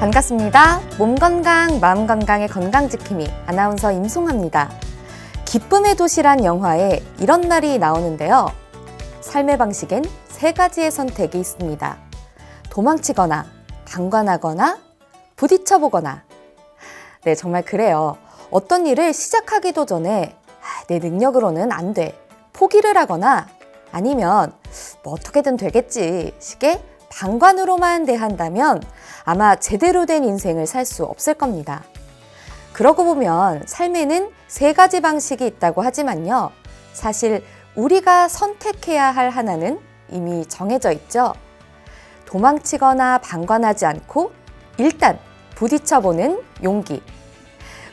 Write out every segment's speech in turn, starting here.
반갑습니다. 몸 건강, 마음 건강의 건강지킴이 아나운서 임송아입니다. 기쁨의 도시란 영화에 이런 말이 나오는데요. 삶의 방식엔 세 가지의 선택이 있습니다. 도망치거나, 방관하거나, 부딪혀보거나. 네, 정말 그래요. 어떤 일을 시작하기도 전에 내 능력으로는 안 돼, 포기를 하거나 아니면 뭐 어떻게든 되겠지 식의 방관으로만 대한다면 아마 제대로 된 인생을 살 수 없을 겁니다. 그러고 보면 삶에는 세 가지 방식이 있다고 하지만요. 사실 우리가 선택해야 할 하나는 이미 정해져 있죠. 도망치거나 방관하지 않고 일단 부딪혀보는 용기.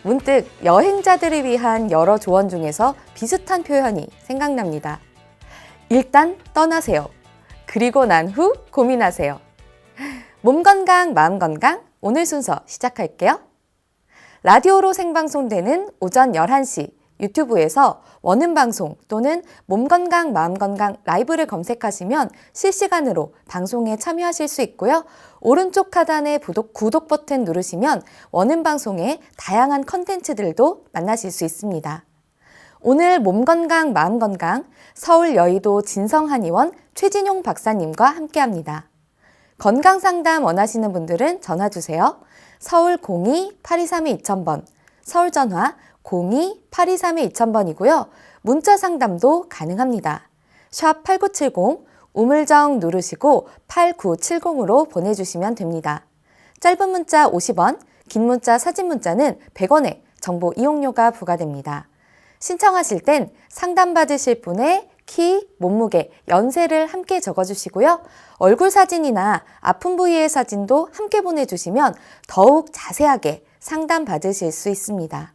문득 여행자들을 위한 여러 조언 중에서 비슷한 표현이 생각납니다. 일단 떠나세요. 그리고 난 후 고민하세요. 몸 건강, 마음 건강, 오늘 순서 시작할게요. 라디오로 생방송되는 오전 11시 유튜브에서 원음방송 또는 몸 건강, 마음 건강 라이브를 검색하시면 실시간으로 방송에 참여하실 수 있고요. 오른쪽 하단의 구독 버튼 누르시면 원음방송의 다양한 컨텐츠들도 만나실 수 있습니다. 오늘 몸 건강, 마음 건강 서울 여의도 진성한의원 최진용 박사님과 함께합니다. 건강상담 원하시는 분들은 전화주세요. 서울 02-8232-2000번, 서울 전화 02-8232-2000번이고요. 문자 상담도 가능합니다. 샵 8970, 우물정 누르시고 8970으로 보내주시면 됩니다. 짧은 문자 50원, 긴 문자 사진 문자는 100원의 정보 이용료가 부과됩니다. 신청하실 땐 상담받으실 분의 키, 몸무게, 연세를 함께 적어주시고요. 얼굴 사진이나 아픈 부위의 사진도 함께 보내주시면 더욱 자세하게 상담받으실 수 있습니다.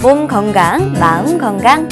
몸 건강, 마음 건강.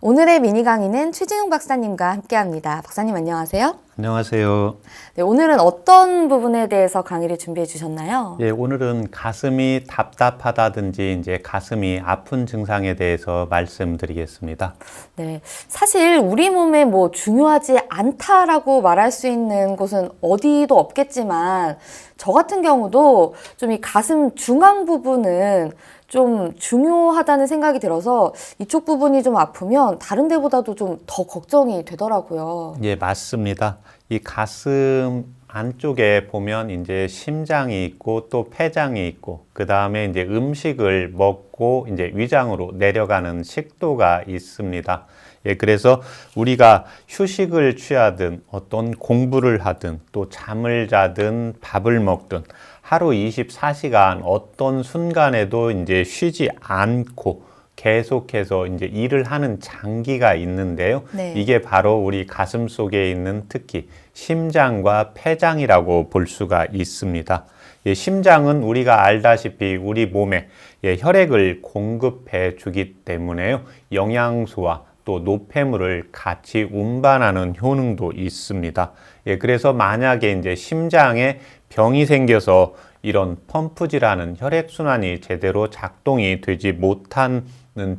오늘의 미니 강의는 최진용 박사님과 함께합니다. 박사님 안녕하세요. 안녕하세요. 네, 오늘은 어떤 부분에 대해서 강의를 준비해 주셨나요? 예, 오늘은 가슴이 답답하다든지 이제 가슴이 아픈 증상에 대해서 말씀드리겠습니다. 네, 사실 우리 몸에 뭐 중요하지 않다라고 말할 수 있는 곳은 어디도 없겠지만 저 같은 경우도 좀 이 가슴 중앙 부분은 좀 중요하다는 생각이 들어서 이쪽 부분이 좀 아프면 다른 데보다도 좀 더 걱정이 되더라고요. 예, 맞습니다. 이 가슴 안쪽에 보면 이제 심장이 있고 또 폐장이 있고 그 다음에 이제 음식을 먹고 이제 위장으로 내려가는 식도가 있습니다. 예, 그래서 우리가 휴식을 취하든 어떤 공부를 하든 또 잠을 자든 밥을 먹든 하루 24시간 어떤 순간에도 이제 쉬지 않고 계속해서 이제 일을 하는 장기가 있는데요. 네. 이게 바로 우리 가슴 속에 있는 특히 심장과 폐장이라고 볼 수가 있습니다. 예, 심장은 우리가 알다시피 우리 몸에 혈액을 공급해 주기 때문에요. 영양소와 또 노폐물을 같이 운반하는 효능도 있습니다. 예, 그래서 만약에 이제 심장에 병이 생겨서 이런 펌프질하는 혈액순환이 제대로 작동이 되지 못하는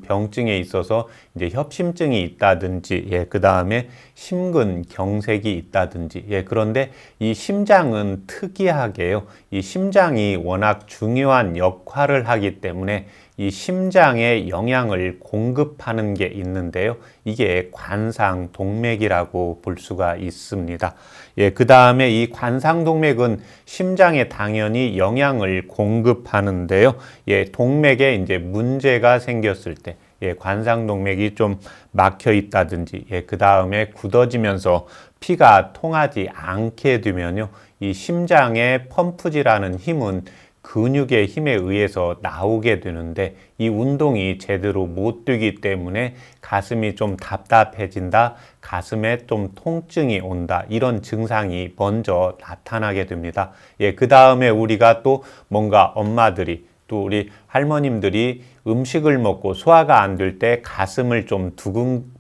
병증에 있어서 이제 협심증이 있다든지, 그 다음에 심근경색이 있다든지, 그런데 이 심장은 특이하게요. 이 심장이 워낙 중요한 역할을 하기 때문에 이 심장에 영양을 공급하는 게 있는데요. 이게 관상동맥이라고 볼 수가 있습니다. 그 다음에 이 관상동맥은 심장에 당연히 영양을 공급하는데요. 동맥에 이제 문제가 생겼을 때, 관상동맥이 좀 막혀 있다든지, 그 다음에 굳어지면서 피가 통하지 않게 되면요. 이 심장의 펌프질하는 힘은 근육의 힘에 의해서 나오게 되는데 이 운동이 제대로 못 되기 때문에 가슴이 좀 답답해진다, 가슴에 좀 통증이 온다, 이런 증상이 먼저 나타나게 됩니다. 그 다음에 우리가 또 뭔가 엄마들이 또 우리 할머님들이 음식을 먹고 소화가 안 될 때 가슴을 좀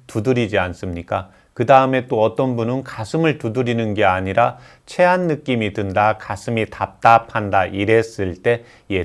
두드리지 않습니까? 그 다음에 또 어떤 분은 가슴을 두드리는 게 아니라 체한 느낌이 든다, 가슴이 답답한다 이랬을 때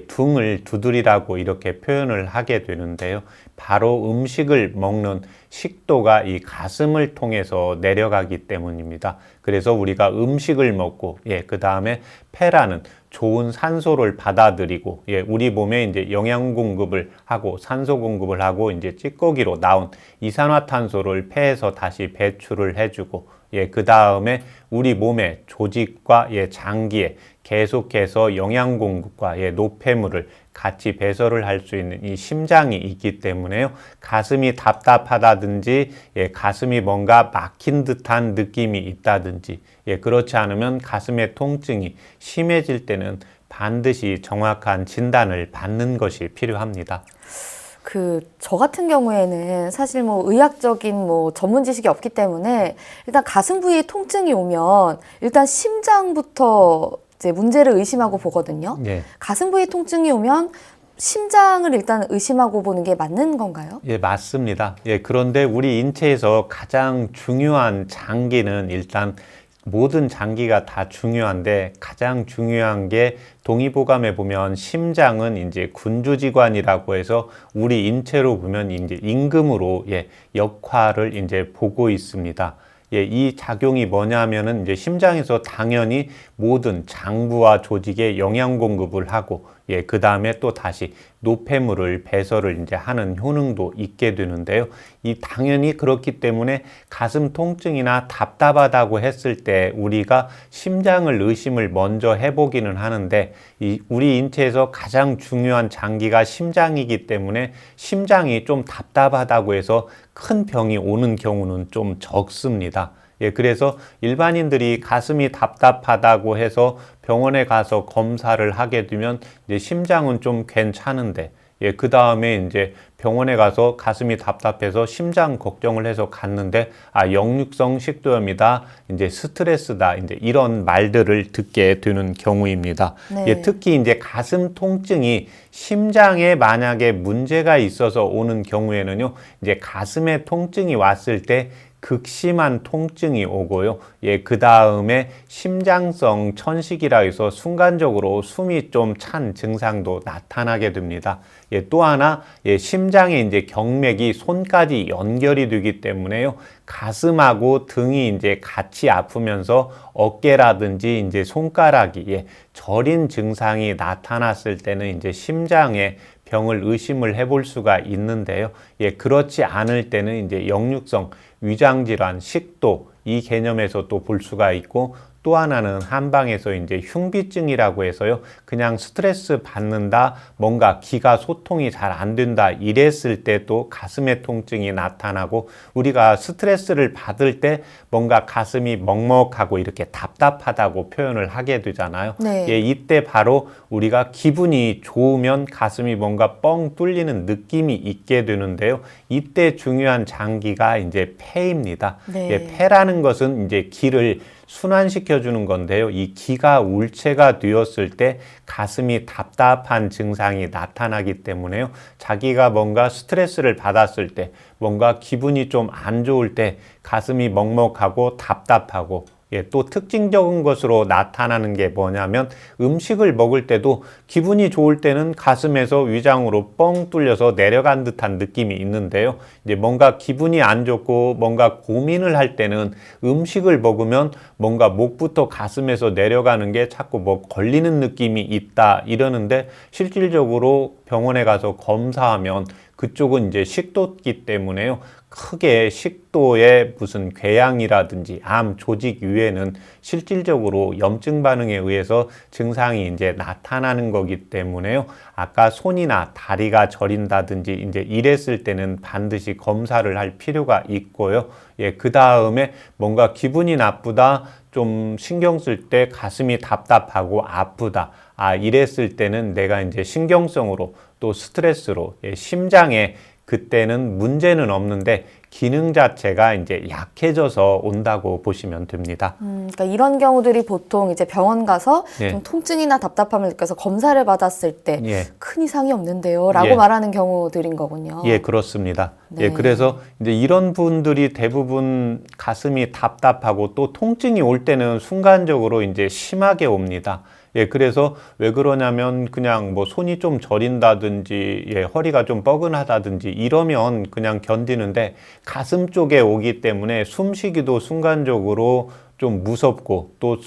등을 두드리라고 이렇게 표현을 하게 되는데요. 바로 음식을 먹는 식도가 이 가슴을 통해서 내려가기 때문입니다. 그래서 우리가 음식을 먹고 그 다음에 폐라는 좋은 산소를 받아들이고 우리 몸에 이제 영양 공급을 하고 산소 공급을 하고 이제 찌꺼기로 나온 이산화탄소를 폐에서 다시 배출을 해주고 그 다음에 우리 몸의 조직과 장기에 계속해서 영양 공급과 노폐물을 같이 배설을 할 수 있는 이 심장이 있기 때문에요. 가슴이 답답하다든지 가슴이 뭔가 막힌 듯한 느낌이 있다든지 그렇지 않으면 가슴의 통증이 심해질 때는 반드시 정확한 진단을 받는 것이 필요합니다. 저 같은 경우에는 사실 의학적인 전문 지식이 없기 때문에 일단 가슴 부위에 통증이 오면 일단 심장부터 이제 문제를 의심하고 보거든요. 가슴 부위에 통증이 오면 심장을 일단 의심하고 보는 게 맞는 건가요? 맞습니다. 그런데 우리 인체에서 가장 중요한 장기는 일단 모든 장기가 다 중요한데 가장 중요한 게 동의보감에 보면 심장은 이제 군주지관이라고 해서 우리 인체로 보면 이제 임금으로 역할을 이제 보고 있습니다. 이 작용이 뭐냐면은 이제 심장에서 당연히 모든 장부와 조직에 영양 공급을 하고 그 다음에 또 다시 노폐물을 배설을 이제 하는 효능도 있게 되는데요. 이 당연히 그렇기 때문에 가슴 통증이나 답답하다고 했을 때 우리가 심장을 의심을 먼저 해보기는 하는데 우리 인체에서 가장 중요한 장기가 심장이기 때문에 심장이 좀 답답하다고 해서 큰 병이 오는 경우는 좀 적습니다. 그래서 일반인들이 가슴이 답답하다고 해서 병원에 가서 검사를 하게 되면 이제 심장은 좀 괜찮은데 그 다음에 이제 병원에 가서 가슴이 답답해서 심장 걱정을 해서 갔는데 역류성 식도염이다, 이제 스트레스다, 이제 이런 말들을 듣게 되는 경우입니다. 특히 이제 가슴 통증이 심장에 만약에 문제가 있어서 오는 경우에는요, 이제 가슴에 통증이 왔을 때 극심한 통증이 오고요. 그 다음에 심장성 천식이라 해서 순간적으로 숨이 좀 찬 증상도 나타나게 됩니다. 또 하나, 심장에 이제 경맥이 손까지 연결이 되기 때문에요. 가슴하고 등이 이제 같이 아프면서 어깨라든지 이제 손가락이 저린 증상이 나타났을 때는 이제 심장에 병을 의심을 해볼 수가 있는데요. 그렇지 않을 때는 이제 역류성 위장질환, 식도 이 개념에서 또 볼 수가 있고 또 하나는 한방에서 이제 흉비증이라고 해서요. 그냥 스트레스 받는다, 뭔가 기가 소통이 잘 안 된다 이랬을 때 또 가슴의 통증이 나타나고 우리가 스트레스를 받을 때 뭔가 가슴이 먹먹하고 이렇게 답답하다고 표현을 하게 되잖아요. 이때 바로 우리가 기분이 좋으면 가슴이 뭔가 뻥 뚫리는 느낌이 있게 되는데요. 이때 중요한 장기가 이제 폐입니다. 폐라는 것은 이제 기를 순환시켜주는 건데요. 이 기가 울체가 되었을 때 가슴이 답답한 증상이 나타나기 때문에요. 자기가 뭔가 스트레스를 받았을 때, 뭔가 기분이 좀 안 좋을 때 가슴이 먹먹하고 답답하고 또 특징적인 것으로 나타나는 게 뭐냐면 음식을 먹을 때도 기분이 좋을 때는 가슴에서 위장으로 뻥 뚫려서 내려간 듯한 느낌이 있는데요. 이제 뭔가 기분이 안 좋고 뭔가 고민을 할 때는 음식을 먹으면 뭔가 목부터 가슴에서 내려가는 게 자꾸 뭐 걸리는 느낌이 있다 이러는데 실질적으로 병원에 가서 검사하면 그쪽은 이제 식도기 때문에요. 크게 식도에 무슨 궤양이라든지 암 조직 위에는 실질적으로 염증 반응에 의해서 증상이 이제 나타나는 거기 때문에요. 아까 손이나 다리가 저린다든지 이제 이랬을 때는 반드시 검사를 할 필요가 있고요. 예, 그 다음에 뭔가 기분이 나쁘다, 좀 신경 쓸 때 가슴이 답답하고 아프다. 이랬을 때는 내가 이제 신경성으로 또 스트레스로 심장에 그때는 문제는 없는데 기능 자체가 이제 약해져서 온다고 보시면 됩니다. 그러니까 이런 경우들이 보통 이제 병원 가서 예. 좀 통증이나 답답함을 느껴서 검사를 받았을 때 예. 큰 이상이 없는데요 라고 예. 말하는 경우들인 거군요. 예, 그렇습니다. 네. 예, 그래서 이제 이런 분들이 대부분 가슴이 답답하고 또 통증이 올 때는 순간적으로 이제 심하게 옵니다. 예, 그래서 왜 그러냐면 그냥 뭐 손이 좀 저린다든지, 예, 허리가 좀 뻐근하다든지 이러면 그냥 견디는데 가슴 쪽에 오기 때문에 숨쉬기도 순간적으로 좀 무섭고 또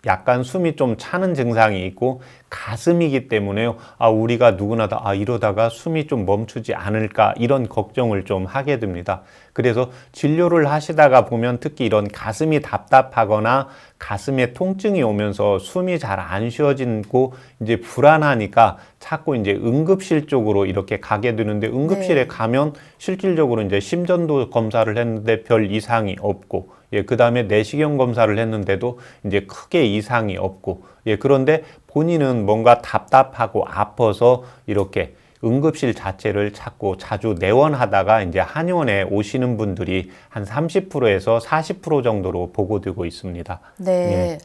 약간 숨이 좀 차는 증상이 있고 가슴이기 때문에요. 우리가 누구나 다 이러다가 숨이 좀 멈추지 않을까 이런 걱정을 좀 하게 됩니다. 그래서 진료를 하시다가 보면 특히 이런 가슴이 답답하거나 가슴에 통증이 오면서 숨이 잘 안 쉬어지고 이제 불안하니까 자꾸 이제 응급실 쪽으로 이렇게 가게 되는데 응급실에 네. 가면 실질적으로 이제 심전도 검사를 했는데 별 이상이 없고, 예, 그 다음에 내시경 검사를 했는데도 이제 크게 이상이 없고, 예, 그런데 본인은 뭔가 답답하고 아파서 이렇게 응급실 자체를 찾고 자주 내원하다가 이제 한의원에 오시는 분들이 한 30%에서 40% 정도로 보고되고 있습니다. 네. 예.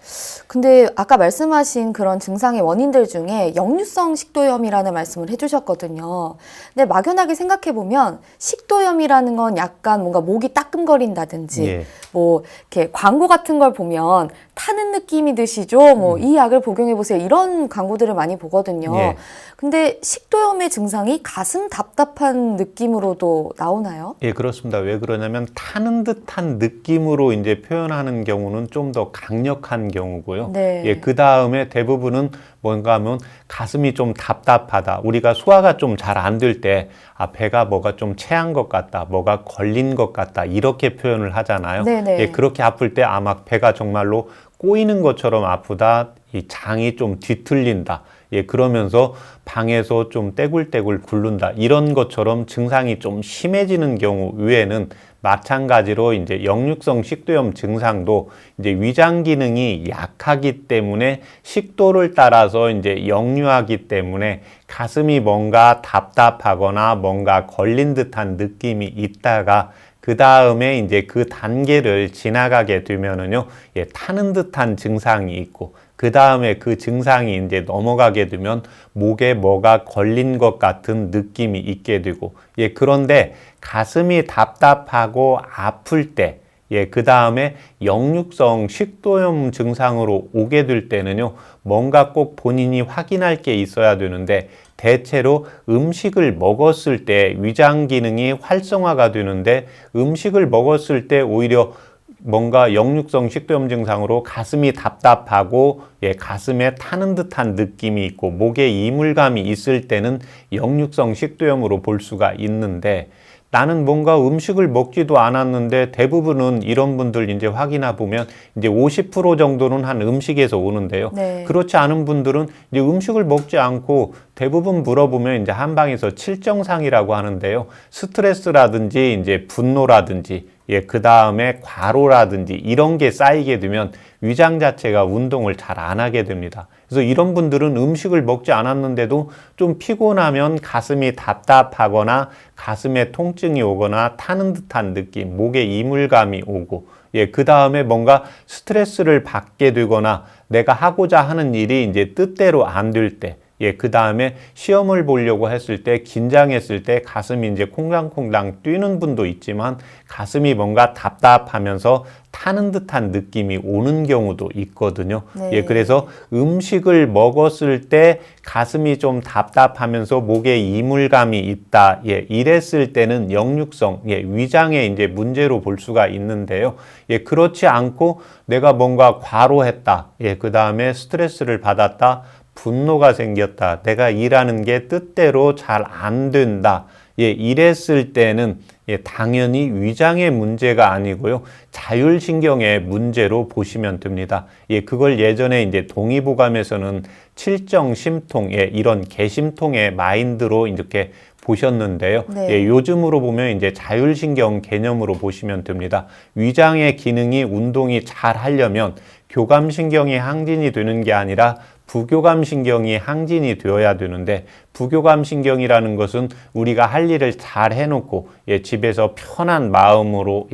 근데 아까 말씀하신 그런 증상의 원인들 중에 역류성 식도염이라는 말씀을 해주셨거든요. 근데 막연하게 생각해보면 식도염이라는 건 약간 뭔가 목이 따끔거린다든지 예. 뭐 이렇게 광고 같은 걸 보면 타는 느낌이 드시죠? 뭐 이 약을 복용해보세요. 이런 광고들을 많이 보거든요. 예. 근데 식도염의 증상이 가슴 답답한 느낌으로도 나오나요? 예, 그렇습니다. 왜 그러냐면 타는 듯한 느낌으로 이제 표현하는 경우는 좀 더 강력한 경우고요. 네. 예, 그 다음에 대부분은 뭔가 하면 가슴이 좀 답답하다. 우리가 소화가 좀 잘 안 될 때, 배가 뭐가 좀 체한 것 같다. 뭐가 걸린 것 같다. 이렇게 표현을 하잖아요. 네네. 예, 그렇게 아플 때 아마 배가 정말로 꼬이는 것처럼 아프다. 이 장이 좀 뒤틀린다. 예, 그러면서 방에서 좀 떼굴떼굴 굴른다. 이런 것처럼 증상이 좀 심해지는 경우 외에는 마찬가지로 이제 역류성 식도염 증상도 이제 위장 기능이 약하기 때문에 식도를 따라서 이제 역류하기 때문에 가슴이 뭔가 답답하거나 뭔가 걸린 듯한 느낌이 있다가 그 다음에 이제 그 단계를 지나가게 되면은요, 예, 타는 듯한 증상이 있고, 그 다음에 그 증상이 이제 넘어가게 되면 목에 뭐가 걸린 것 같은 느낌이 있게 되고, 예, 그런데 가슴이 답답하고 아플 때, 예, 그 다음에 역류성 식도염 증상으로 오게 될 때는요, 뭔가 꼭 본인이 확인할 게 있어야 되는데, 대체로 음식을 먹었을 때 위장 기능이 활성화가 되는데 음식을 먹었을 때 오히려 뭔가 역류성 식도염 증상으로 가슴이 답답하고, 예, 가슴에 타는 듯한 느낌이 있고 목에 이물감이 있을 때는 역류성 식도염으로 볼 수가 있는데, 나는 뭔가 음식을 먹지도 않았는데 대부분은 이런 분들 이제 확인해 보면 이제 50% 정도는 한 음식에서 오는데요. 네. 그렇지 않은 분들은 이제 음식을 먹지 않고 대부분 물어보면 이제 한방에서 칠정상이라고 하는데요. 스트레스라든지 이제 분노라든지, 예, 그 다음에 과로라든지 이런 게 쌓이게 되면 위장 자체가 운동을 잘 안 하게 됩니다. 그래서 이런 분들은 음식을 먹지 않았는데도 좀 피곤하면 가슴이 답답하거나 가슴에 통증이 오거나 타는 듯한 느낌, 목에 이물감이 오고, 예, 그 다음에 뭔가 스트레스를 받게 되거나 내가 하고자 하는 일이 이제 뜻대로 안 될 때, 예, 그 다음에 시험을 보려고 했을 때, 긴장했을 때 가슴이 이제 콩당콩당 뛰는 분도 있지만 가슴이 뭔가 답답하면서 타는 듯한 느낌이 오는 경우도 있거든요. 네. 예, 그래서 음식을 먹었을 때 가슴이 좀 답답하면서 목에 이물감이 있다. 예, 이랬을 때는 역류성, 예, 위장의 이제 문제로 볼 수가 있는데요. 예, 그렇지 않고 내가 뭔가 과로했다. 예, 그 다음에 스트레스를 받았다. 분노가 생겼다. 내가 일하는 게 뜻대로 잘 안 된다. 이랬을 때는 당연히 위장의 문제가 아니고요. 자율신경의 문제로 보시면 됩니다. 그걸 예전에 이제 동의보감에서는 칠정심통, 이런 개심통의 마인드로 이렇게 보셨는데요. 네. 요즘으로 보면 이제 자율신경 개념으로 보시면 됩니다. 위장의 기능이 운동이 잘 하려면 교감신경이 항진이 되는 게 아니라 부교감신경이 항진이 되어야 되는데, 부교감신경이라는 것은 우리가 할 일을 잘 해놓고 집에서 편한 마음으로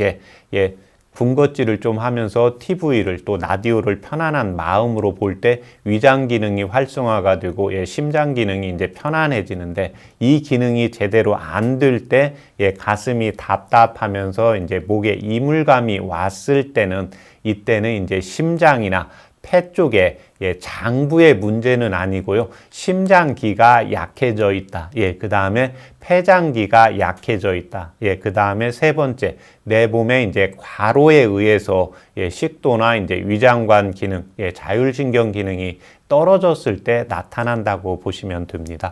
군것질을 좀 하면서 TV를 또 라디오를 편안한 마음으로 볼 때 위장 기능이 활성화가 되고 심장 기능이 이제 편안해지는데, 이 기능이 제대로 안 될 때 가슴이 답답하면서 이제 목에 이물감이 왔을 때는, 이때는 이제 심장이나 폐 쪽에 장부의 문제는 아니고요. 심장기가 약해져 있다. 그 다음에 폐장기가 약해져 있다. 그 다음에 세 번째, 내 몸에 이제 과로에 의해서 식도나 이제 위장관 기능, 자율신경 기능이 떨어졌을 때 나타난다고 보시면 됩니다.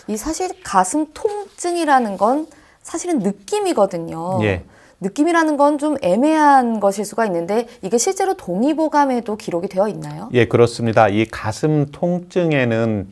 이 사실 가슴 통증이라는 건 사실은 느낌이거든요. 느낌이라는 건 좀 애매한 것일 수가 있는데, 이게 실제로 동의보감에도 기록이 되어 있나요? 그렇습니다. 이 가슴 통증에는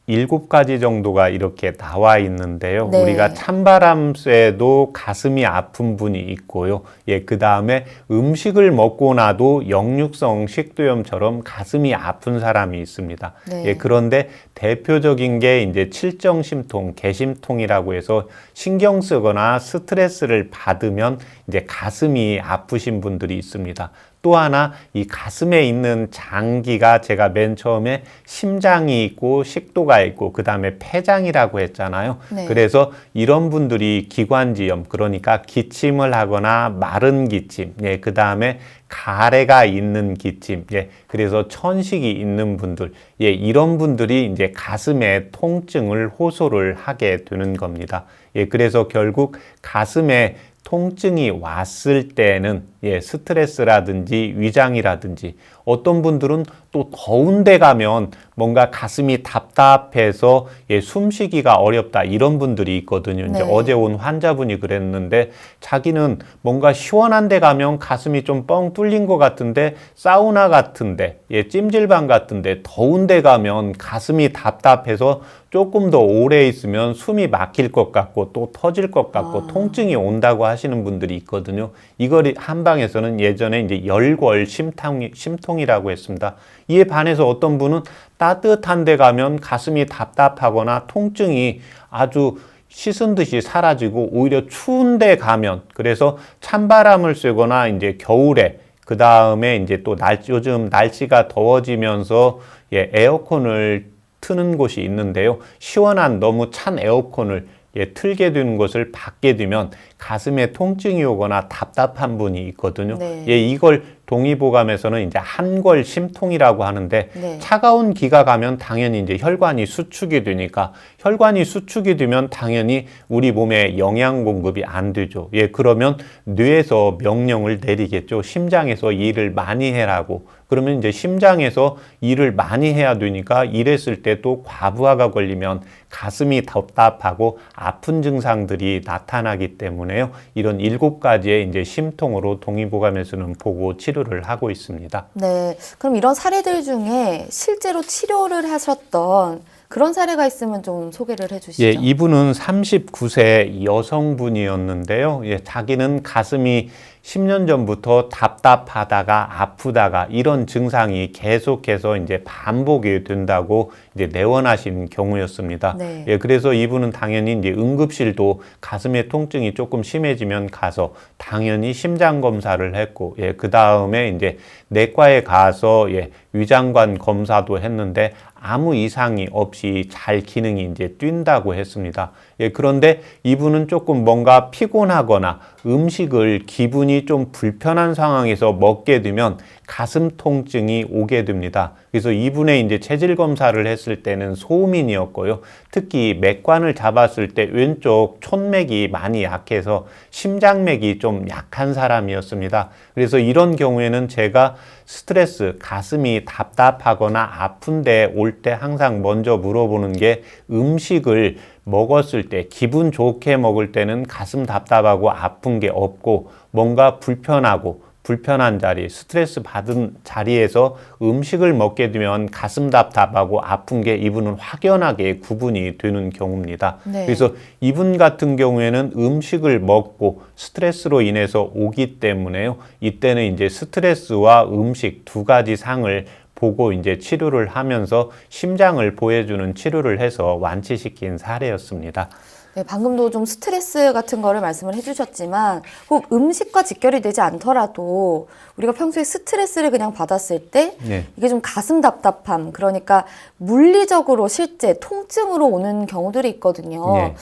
7가지 정도가 이렇게 나와 있는데요. 네. 우리가 찬바람 쐬도 가슴이 아픈 분이 있고요. 그 다음에 음식을 먹고 나도 역류성 식도염처럼 가슴이 아픈 사람이 있습니다. 네. 그런데 대표적인 게 이제 칠정심통, 개심통이라고 해서 신경 쓰거나 스트레스를 받으면 이제 가슴이 아프신 분들이 있습니다. 또 하나, 이 가슴에 있는 장기가 제가 맨 처음에 심장이 있고 식도가 있고 그 다음에 폐장이라고 했잖아요. 네. 그래서 이런 분들이 기관지염, 그러니까 기침을 하거나 마른 기침, 그 다음에 가래가 있는 기침, 그래서 천식이 있는 분들, 이런 분들이 이제 가슴에 통증을 호소를 하게 되는 겁니다. 그래서 결국 가슴에 통증이 왔을 때는 스트레스라든지 위장이라든지, 어떤 분들은 또 더운 데 가면 뭔가 가슴이 답답해서 숨쉬기가 어렵다, 이런 분들이 있거든요. 이제 어제 온 환자분이 그랬는데, 자기는 뭔가 시원한 데 가면 가슴이 좀 뻥 뚫린 것 같은데, 사우나 같은데, 찜질방 같은데 더운 데 가면 가슴이 답답해서 조금 더 오래 있으면 숨이 막힐 것 같고 또 터질 것 같고 통증이 온다고 하시는 분들이 있거든요. 이걸 한방에서는 예전에 이제 열골 심통이라고 했습니다. 이에 반해서 어떤 분은 따뜻한 데 가면 가슴이 답답하거나 통증이 아주 씻은 듯이 사라지고, 오히려 추운 데 가면, 그래서 찬바람을 쐬거나 이제 겨울에, 그 다음에 이제 또 요즘 날씨가 더워지면서 에어컨을 트는 곳이 있는데요. 시원한 너무 찬 에어컨을 틀게 되는 것을 받게 되면 가슴에 통증이 오거나 답답한 분이 있거든요. 이걸 동의보감에서는 이제 한골 심통이라고 하는데, 차가운 기가 가면 당연히 이제 혈관이 수축이 되니까, 혈관이 수축이 되면 당연히 우리 몸에 영양 공급이 안 되죠. 그러면 뇌에서 명령을 내리겠죠. 심장에서 일을 많이 해라고. 그러면 이제 심장에서 일을 많이 해야 되니까, 이랬을 때 또 과부하가 걸리면 가슴이 답답하고 아픈 증상들이 나타나기 때문에요. 이런 7가지의 이제 심통으로 동의보감에서는 보고 치료를 하고 있습니다. 네. 그럼 이런 사례들 중에 실제로 치료를 하셨던 그런 사례가 있으면 좀 소개를 해주시죠. 이분은 39세 여성분이었는데요. 자기는 가슴이 10년 전부터 답답하다가 아프다가 이런 증상이 계속해서 이제 반복이 된다고 이제 내원하신 경우였습니다. 그래서 이분은 당연히 이제 응급실도 가슴의 통증이 조금 심해지면 가서 당연히 심장 검사를 했고, 그 다음에 이제 내과에 가서 위장관 검사도 했는데 아무 이상이 없이 잘 기능이 이제 뛴다고 했습니다. 그런데 이분은 조금 뭔가 피곤하거나 음식을 기분이 좀 불편한 상황에서 먹게 되면 가슴 통증이 오게 됩니다. 그래서 이분의 이제 체질 검사를 했을 때는 소음인이었고요. 특히 맥관을 잡았을 때 왼쪽 촌맥이 많이 약해서 심장맥이 좀 약한 사람이었습니다. 그래서 이런 경우에는 제가 스트레스, 가슴이 답답하거나 아픈데 올 때 항상 먼저 물어보는 게, 음식을 먹었을 때 기분 좋게 먹을 때는 가슴 답답하고 아픈 게 없고 뭔가 불편한 자리, 스트레스 받은 자리에서 음식을 먹게 되면 가슴 답답하고 아픈 게 이분은 확연하게 구분이 되는 경우입니다. 네. 그래서 이분 같은 경우에는 음식을 먹고 스트레스로 인해서 오기 때문에요. 이때는 이제 스트레스와 음식 두 가지 상을 보고 이제 치료를 하면서 심장을 보호해주는 치료를 해서 완치시킨 사례였습니다. 네, 방금도 좀 스트레스 같은 거를 말씀을 해주셨지만 꼭 음식과 직결이 되지 않더라도 우리가 평소에 스트레스를 그냥 받았을 때 네. 이게 좀 가슴 답답함, 그러니까 물리적으로 실제 통증으로 오는 경우들이 있거든요. 네.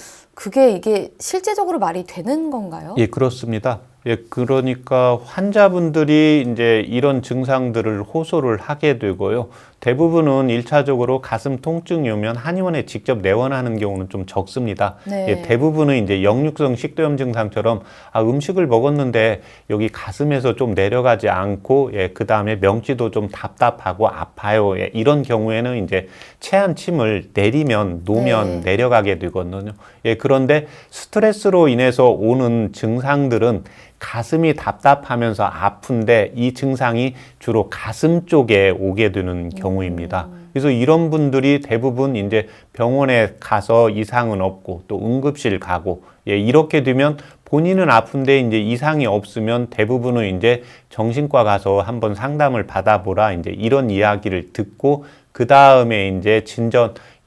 이게 실제적으로 말이 되는 건가요? 예, 그렇습니다. 예, 그러니까 환자분들이 이제 이런 증상들을 호소를 하게 되고요. 대부분은 1차적으로 가슴 통증이 오면 한의원에 직접 내원하는 경우는 좀 적습니다. 네. 예, 대부분은 이제 역류성 식도염 증상처럼 음식을 먹었는데 여기 가슴에서 좀 내려가지 않고 그 다음에 명치도 좀 답답하고 아파요. 이런 경우에는 이제 체한 침을 놓으면 내려가게 되거든요. 그런데 스트레스로 인해서 오는 증상들은 가슴이 답답하면서 아픈데 이 증상이 주로 가슴 쪽에 오게 되는 경우입니다. 그래서 이런 분들이 대부분 이제 병원에 가서 이상은 없고 또 응급실 가고 이렇게 되면 본인은 아픈데 이제 이상이 없으면 대부분은 이제 정신과 가서 한번 상담을 받아보라 이제 이런 이야기를 듣고 그 다음에 이제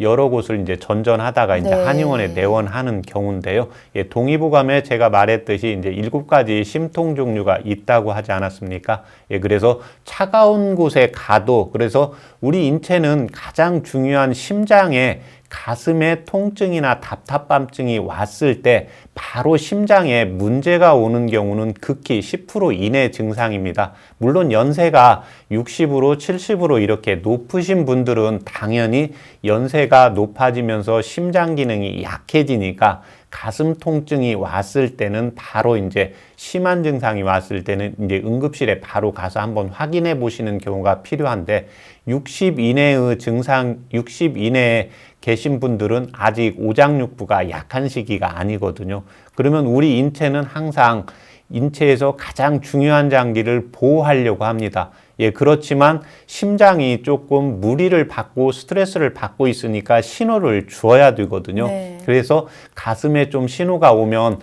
여러 곳을 이제 전전하다가 이제 한의원에 내원하는 경우인데요. 동의보감에 제가 말했듯이 이제 7가지 심통 종류가 있다고 하지 않았습니까? 그래서 차가운 곳에 가도 그래서 우리 인체는 가장 중요한 심장에 가슴에 통증이나 답답함증이 왔을 때 바로 심장에 문제가 오는 경우는 극히 10% 이내 증상입니다. 물론 연세가 60으로 70으로 이렇게 높으신 분들은 당연히 연세가 높아지면서 심장 기능이 약해지니까 가슴 통증이 왔을 때는 바로 이제 심한 증상이 왔을 때는 이제 응급실에 바로 가서 한번 확인해 보시는 경우가 필요한데 60 이내에 계신 분들은 아직 오장육부가 약한 시기가 아니거든요. 그러면 우리 인체는 항상 인체에서 가장 중요한 장기를 보호하려고 합니다. 그렇지만 심장이 조금 무리를 받고 스트레스를 받고 있으니까 신호를 주어야 되거든요. 네. 그래서 가슴에 좀 신호가 오면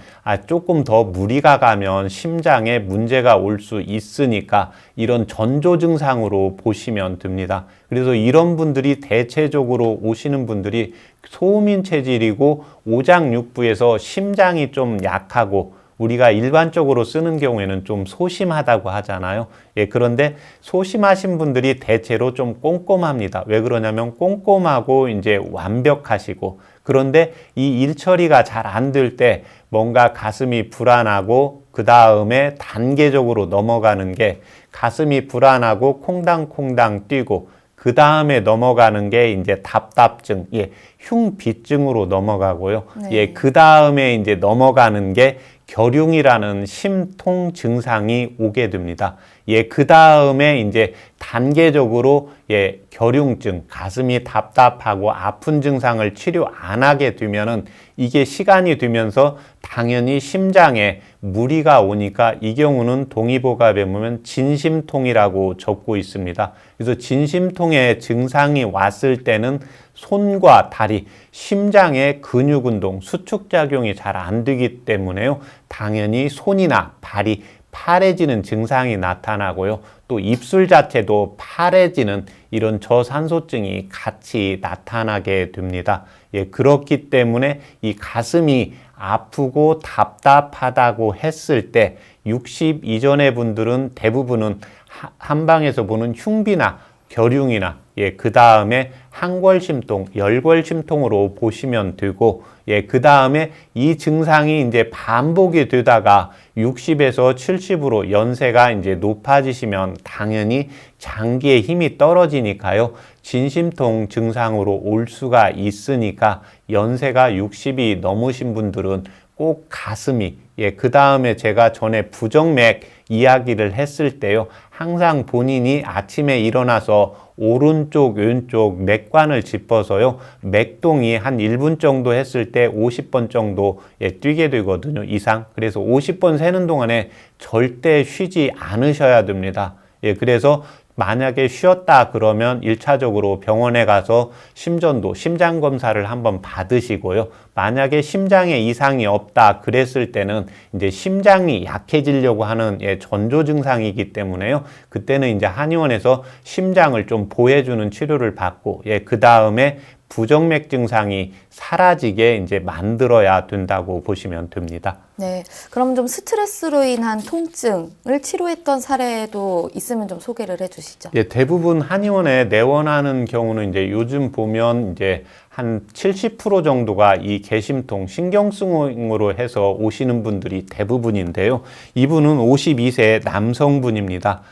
조금 더 무리가 가면 심장에 문제가 올 수 있으니까 이런 전조 증상으로 보시면 됩니다. 그래서 이런 분들이 대체적으로 오시는 분들이 소음인 체질이고 오장육부에서 심장이 좀 약하고 우리가 일반적으로 쓰는 경우에는 좀 소심하다고 하잖아요. 그런데 소심하신 분들이 대체로 좀 꼼꼼합니다. 왜 그러냐면 꼼꼼하고 이제 완벽하시고 그런데 이 일 처리가 잘 안 될 때 뭔가 가슴이 불안하고 그 다음에 단계적으로 넘어가는 게 가슴이 불안하고 콩당콩당 뛰고 그 다음에 넘어가는 게 이제 답답증, 흉비증으로 넘어가고요. 그 다음에 이제 넘어가는 게 결흉이라는 심통 증상이 오게 됩니다. 그 다음에 이제 단계적으로 결흉증, 가슴이 답답하고 아픈 증상을 치료 안 하게 되면은 이게 시간이 되면서 당연히 심장에 무리가 오니까 이 경우는 동의보감에 보면 진심통이라고 적고 있습니다. 그래서 진심통의 증상이 왔을 때는 손과 다리, 심장의 근육 운동, 수축작용이 잘 안 되기 때문에요. 당연히 손이나 발이 파래지는 증상이 나타나고요. 또 입술 자체도 파래지는 이런 저산소증이 같이 나타나게 됩니다. 그렇기 때문에 이 가슴이 아프고 답답하다고 했을 때 60 이전의 분들은 대부분은 한방에서 보는 흉비나 결흉이나 그 다음에 항골심통, 열골심통으로 보시면 되고 그 다음에 이 증상이 이제 반복이 되다가 60에서 70으로 연세가 이제 높아지시면 당연히 장기의 힘이 떨어지니까요. 진심통 증상으로 올 수가 있으니까 연세가 60이 넘으신 분들은 꼭 가슴이, 그 다음에 제가 전에 부정맥 이야기를 했을 때요. 항상 본인이 아침에 일어나서 오른쪽, 왼쪽 맥관을 짚어서요. 맥동이 한 1분 정도 했을 때 50번 정도 뛰게 되거든요. 이상. 그래서 50번 세는 동안에 절대 쉬지 않으셔야 됩니다. 그래서 만약에 쉬었다 그러면 1차적으로 병원에 가서 심전도, 심장 검사를 한번 받으시고요. 만약에 심장에 이상이 없다 그랬을 때는 이제 심장이 약해지려고 하는 전조 증상이기 때문에요. 그때는 이제 한의원에서 심장을 좀 보호해주는 치료를 받고, 그 다음에 부정맥 증상이 사라지게 이제 만들어야 된다고 보시면 됩니다. 네, 그럼 좀 스트레스로 인한 통증을 치료했던 사례도 있으면 좀 소개를 해주시죠. 대부분 한의원에 내원하는 경우는 이제 요즘 보면 이제 한 70% 정도가 이 개심통, 신경증으로 해서 오시는 분들이 대부분인데요. 이분은 52세 남성분입니다.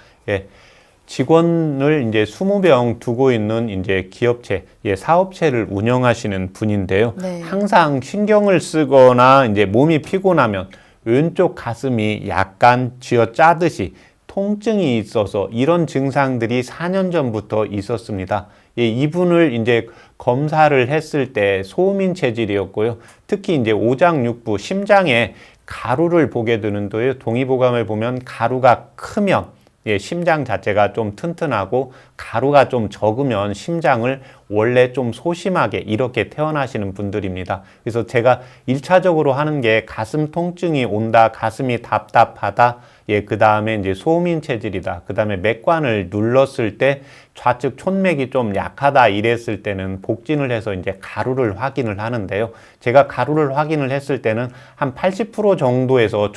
직원을 이제 20명 두고 있는 이제 기업체, 사업체를 운영하시는 분인데요. 네. 항상 신경을 쓰거나 이제 몸이 피곤하면 왼쪽 가슴이 약간 쥐어 짜듯이 통증이 있어서 이런 증상들이 4년 전부터 있었습니다. 이분을 이제 검사를 했을 때 소음인 체질이었고요. 특히 이제 오장육부, 심장에 가루를 보게 되는데요. 동의보감을 보면 가루가 크면 심장 자체가 좀 튼튼하고 가루가 좀 적으면 심장을 원래 좀 소심하게 이렇게 태어나시는 분들입니다. 그래서 제가 1차적으로 하는 게 가슴 통증이 온다, 가슴이 답답하다, 그 다음에 이제 소음인 체질이다, 그 다음에 맥관을 눌렀을 때 좌측 촌맥이 좀 약하다 이랬을 때는 복진을 해서 이제 가루를 확인을 하는데요. 제가 가루를 확인을 했을 때는 한 80% 정도에서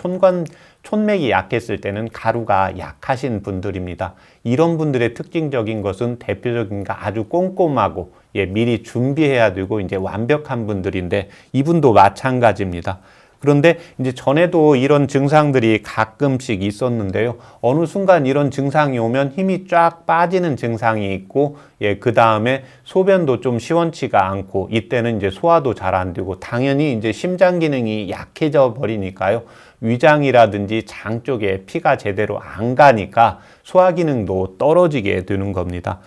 촌맥이 약했을 때는 가루가 약하신 분들입니다. 이런 분들의 특징적인 것은 대표적인 게 아주 꼼꼼하고 미리 준비해야 되고 이제 완벽한 분들인데 이분도 마찬가지입니다. 그런데 이제 전에도 이런 증상들이 가끔씩 있었는데요. 어느 순간 이런 증상이 오면 힘이 쫙 빠지는 증상이 있고, 그 다음에 소변도 좀 시원치가 않고, 이때는 이제 소화도 잘 안 되고, 당연히 이제 심장 기능이 약해져 버리니까요. 위장이라든지 장 쪽에 피가 제대로 안 가니까 소화 기능도 떨어지게 되는 겁니다.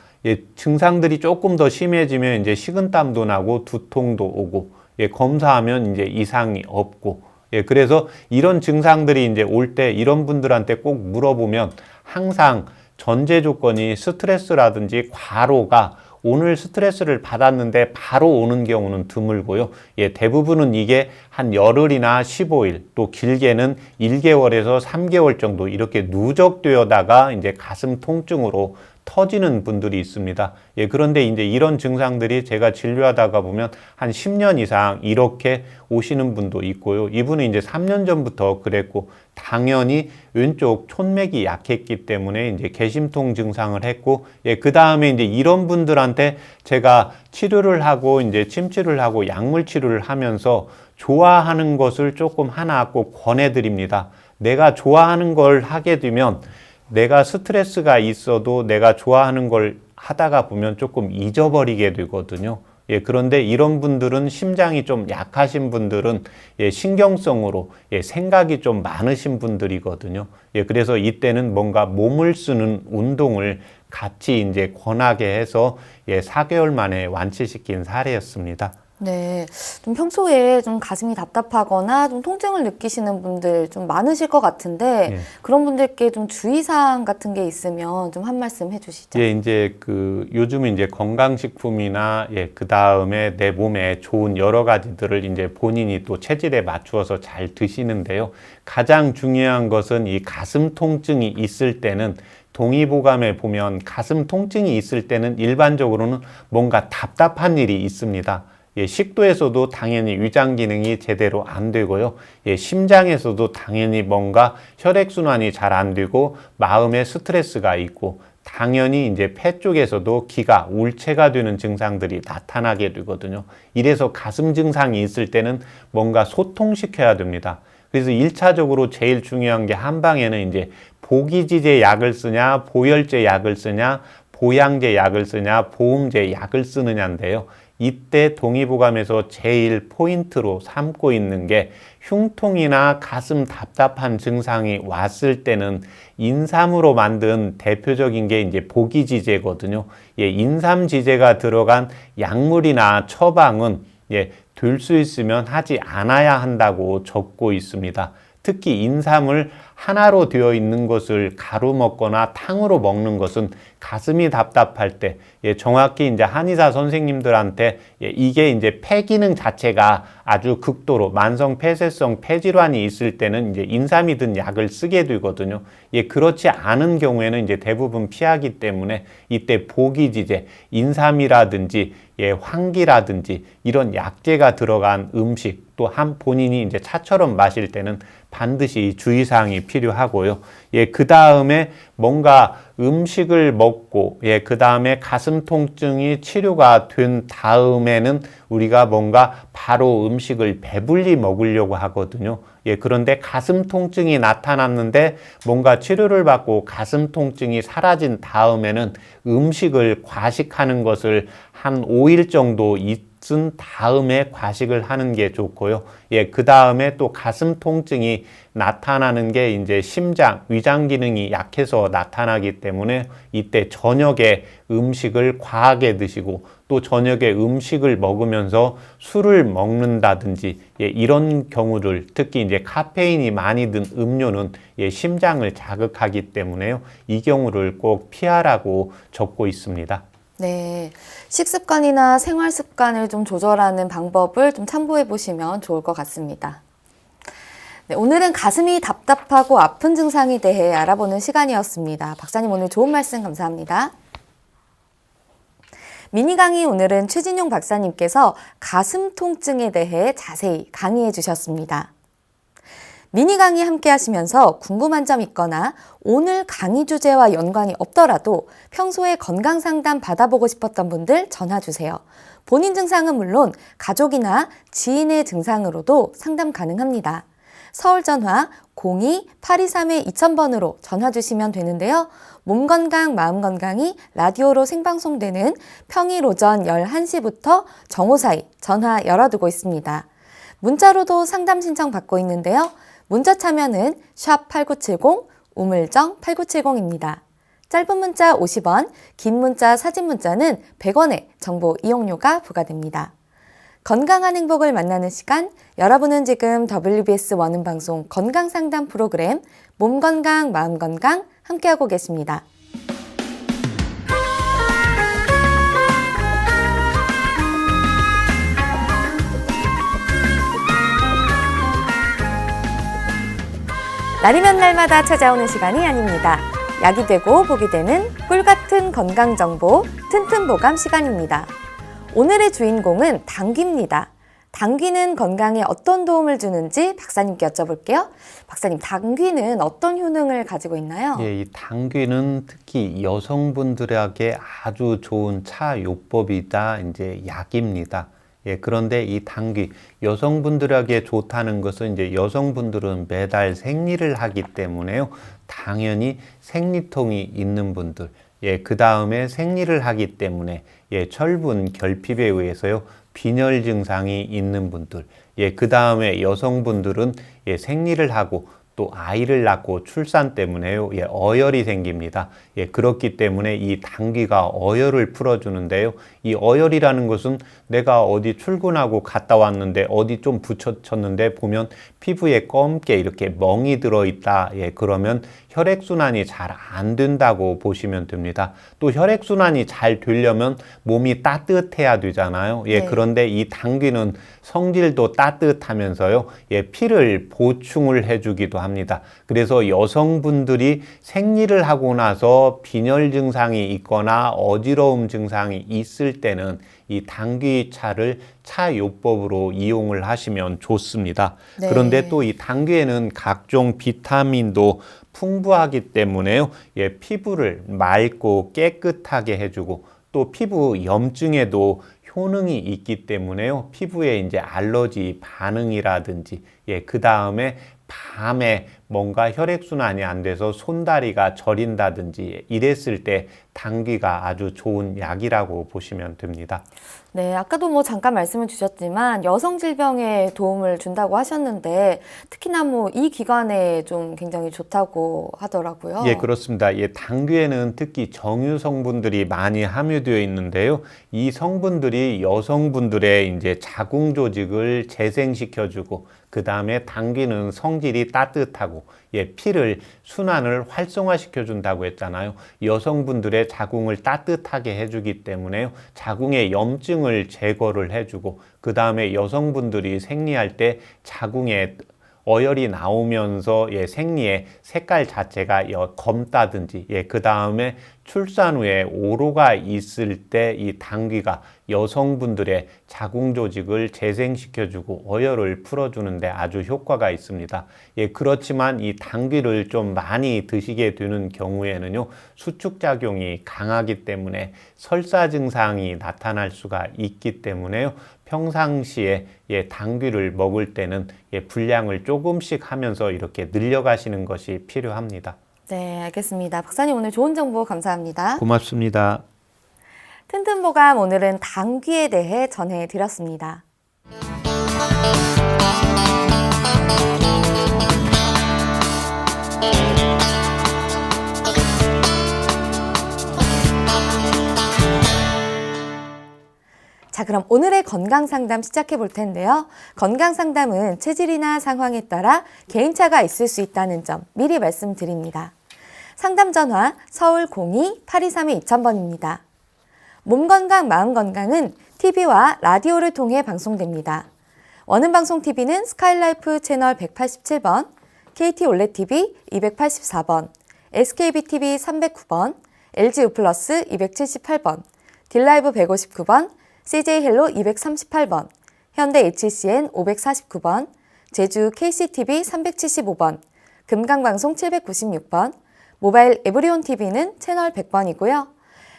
증상들이 조금 더 심해지면 이제 식은땀도 나고 두통도 오고, 검사하면 이제 이상이 없고, 그래서 이런 증상들이 이제 올 때 이런 분들한테 꼭 물어보면 항상 전제 조건이 스트레스라든지 과로가 오늘 스트레스를 받았는데 바로 오는 경우는 드물고요. 대부분은 이게 한 열흘이나 15일, 또 길게는 1개월에서 3개월 정도 이렇게 누적되어다가 이제 가슴 통증으로 터지는 분들이 있습니다. 그런데 이제 이런 증상들이 제가 진료하다가 보면 한 10년 이상 이렇게 오시는 분도 있고요. 이분은 이제 3년 전부터 그랬고, 당연히 왼쪽 촌맥이 약했기 때문에 이제 개심통 증상을 했고, 그 다음에 이제 이런 분들한테 제가 치료를 하고 이제 침치를 하고 약물 치료를 하면서 좋아하는 것을 조금 하나 꼭 권해드립니다. 내가 좋아하는 걸 하게 되면 내가 스트레스가 있어도 내가 좋아하는 걸 하다가 보면 조금 잊어버리게 되거든요. 그런데 이런 분들은 심장이 좀 약하신 분들은 신경성으로 생각이 좀 많으신 분들이거든요. 그래서 이때는 뭔가 몸을 쓰는 운동을 같이 이제 권하게 해서 4개월 만에 완치시킨 사례였습니다. 네, 좀 평소에 좀 가슴이 답답하거나 좀 통증을 느끼시는 분들 좀 많으실 것 같은데 그런 분들께 좀 주의사항 같은 게 있으면 좀 한 말씀 해주시죠. 이제 요즘 이제 건강식품이나 그 다음에 내 몸에 좋은 여러 가지들을 이제 본인이 또 체질에 맞추어서 잘 드시는데요. 가장 중요한 것은 이 가슴 통증이 있을 때는 동의보감에 보면 가슴 통증이 있을 때는 일반적으로는 뭔가 답답한 일이 있습니다. 식도에서도 당연히 위장 기능이 제대로 안 되고요. 심장에서도 당연히 뭔가 혈액순환이 잘 안 되고 마음에 스트레스가 있고, 당연히 이제 폐 쪽에서도 기가 울체가 되는 증상들이 나타나게 되거든요. 이래서 가슴 증상이 있을 때는 뭔가 소통시켜야 됩니다. 그래서 1차적으로 제일 중요한 게 한방에는 이제 보기지제 약을 쓰냐, 보혈제 약을 쓰냐, 보양제 약을 쓰냐, 보음제 약을 쓰느냐인데요. 이때 동의보감에서 제일 포인트로 삼고 있는 게 흉통이나 가슴 답답한 증상이 왔을 때는 인삼으로 만든 대표적인 게 이제 보기지제거든요. 인삼지제가 들어간 약물이나 처방은 될 수 있으면 하지 않아야 한다고 적고 있습니다. 특히 인삼을 하나로 되어 있는 것을 가루 먹거나 탕으로 먹는 것은 가슴이 답답할 때 정확히 이제 한의사 선생님들한테 이게 이제 폐 기능 자체가 아주 극도로 만성 폐쇄성 폐질환이 있을 때는 이제 인삼이 든 약을 쓰게 되거든요. 그렇지 않은 경우에는 이제 대부분 피하기 때문에 이때 보기지제, 인삼이라든지 황기라든지 이런 약재가 들어간 음식 또 본인이 이제 차처럼 마실 때는 반드시 주의사항이 필요하고요. 그 다음에 뭔가 음식을 먹고, 그 다음에 가슴 통증이 치료가 된 다음에는 우리가 뭔가 바로 음식을 배불리 먹으려고 하거든요. 그런데 가슴 통증이 나타났는데 뭔가 치료를 받고 가슴 통증이 사라진 다음에는 음식을 과식하는 것을 한 5일 정도 있은 다음에 과식을 하는 게 좋고요. 그 다음에 또 가슴 통증이 나타나는 게 이제 심장, 위장 기능이 약해서 나타나기 때문에 이때 저녁에 음식을 과하게 드시고 또 저녁에 음식을 먹으면서 술을 먹는다든지 이런 경우를 특히 이제 카페인이 많이 든 음료는 심장을 자극하기 때문에요. 이 경우를 꼭 피하라고 적고 있습니다. 네, 식습관이나 생활 습관을 좀 조절하는 방법을 좀 참고해 보시면 좋을 것 같습니다. 네, 오늘은 가슴이 답답하고 아픈 증상에 대해 알아보는 시간이었습니다. 박사님 오늘 좋은 말씀 감사합니다. 미니 강의 오늘은 최진용 박사님께서 가슴 통증에 대해 자세히 강의해 주셨습니다. 미니 강의 함께 하시면서 궁금한 점 있거나 오늘 강의 주제와 연관이 없더라도 평소에 건강 상담 받아보고 싶었던 분들 전화 주세요. 본인 증상은 물론 가족이나 지인의 증상으로도 상담 가능합니다. 서울 전화 02-823-2000번으로 전화 주시면 되는데요. 몸 건강, 마음 건강이 라디오로 생방송되는 평일 오전 11시부터 정오 사이 전화 열어두고 있습니다. 문자로도 상담 신청 받고 있는데요. 문자 참여는 샵8970 우물정 8970입니다. 짧은 문자 50원, 긴 문자 사진 문자는 100원의 정보 이용료가 부과됩니다. 건강한 행복을 만나는 시간, 여러분은 지금 WBS 원음방송 건강상담 프로그램 몸건강, 마음건강 함께하고 계십니다. 날이면 날마다 찾아오는 시간이 아닙니다. 약이 되고 복이 되는 꿀같은 건강정보 튼튼보감 시간입니다. 오늘의 주인공은 당귀입니다. 당귀는 건강에 어떤 도움을 주는지 박사님께 여쭤볼게요. 박사님, 당귀는 어떤 효능을 가지고 있나요? 이 당귀는 특히 여성분들에게 아주 좋은 차요법이다, 이제 약입니다. 그런데 이 당귀, 여성분들에게 좋다는 것은 이제 여성분들은 매달 생리를 하기 때문에요. 당연히 생리통이 있는 분들, 그 다음에 생리를 하기 때문에 철분, 결핍에 의해서요. 빈혈 증상이 있는 분들, 그 다음에 여성분들은 생리를 하고 또 아이를 낳고 출산 때문에요. 어혈이 생깁니다. 그렇기 때문에 이 당귀가 어혈을 풀어주는데요. 이 어혈이라는 것은 내가 어디 출근하고 갔다 왔는데 어디 좀 부딪혔는데 보면 피부에 검게 이렇게 멍이 들어있다. 그러면 혈액순환이 잘 안 된다고 보시면 됩니다. 또 혈액순환이 잘 되려면 몸이 따뜻해야 되잖아요. 그런데 이 당귀는 성질도 따뜻하면서요. 피를 보충을 해주기도 합니다. 그래서 여성분들이 생리를 하고 나서 빈혈 증상이 있거나 어지러움 증상이 있을 때는 이 당귀차를 차요법으로 이용을 하시면 좋습니다. 네. 그런데 또 이 당귀에는 각종 비타민도 풍부하기 때문에요. 피부를 맑고 깨끗하게 해주고 또 피부 염증에도 효능이 있기 때문에요. 피부에 이제 알러지 반응이라든지 그 다음에 밤에 뭔가 혈액순환이 안 돼서 손다리가 저린다든지 이랬을 때 당귀가 아주 좋은 약이라고 보시면 됩니다. 네, 아까도 뭐 잠깐 말씀을 주셨지만 여성 질병에 도움을 준다고 하셨는데 특히나 뭐 이 기간에 좀 굉장히 좋다고 하더라고요. 예, 그렇습니다. 예, 당귀에는 특히 정유 성분들이 많이 함유되어 있는데요. 이 성분들이 여성분들의 이제 자궁 조직을 재생시켜주고, 그 다음에 당귀는 성질이 따뜻하고, 예, 피를 순환을 활성화시켜 준다고 했잖아요. 여성분들의 자궁을 따뜻하게 해주기 때문에요. 자궁의 염증을 제거를 해주고, 그 다음에 여성분들이 생리할 때 자궁에 어혈이 나오면서 예, 생리의 색깔 자체가 검다든지 그 다음에 출산 후에 오로가 있을 때 이 당귀가 여성분들의 자궁 조직을 재생시켜주고 어혈을 풀어주는데 아주 효과가 있습니다. 예, 그렇지만 이 당귀를 좀 많이 드시게 되는 경우에는요, 수축작용이 강하기 때문에 설사 증상이 나타날 수가 있기 때문에요. 평상시에 당귀를 먹을 때는 분량을 조금씩 하면서 이렇게 늘려가시는 것이 필요합니다. 네, 알겠습니다. 박사님 오늘 좋은 정보 감사합니다. 고맙습니다. 튼튼보감 오늘은 당귀에 대해 전해드렸습니다. 자, 그럼 오늘의 건강상담 시작해 볼 텐데요. 건강상담은 체질이나 상황에 따라 개인차가 있을 수 있다는 점 미리 말씀드립니다. 상담 전화 서울 02-823-2000번입니다. 몸건강, 마음건강은 TV와 라디오를 통해 방송됩니다. 원음방송TV는 스카이라이프 채널 187번, KT 올레TV 284번, SKBTV 309번, LG U+, 278번, 딜라이브 159번, CJ헬로 238번, 현대 HCN 549번, 제주 KCTV 375번, 금강방송 796번, 모바일 에브리온 TV는 채널 100번이고요.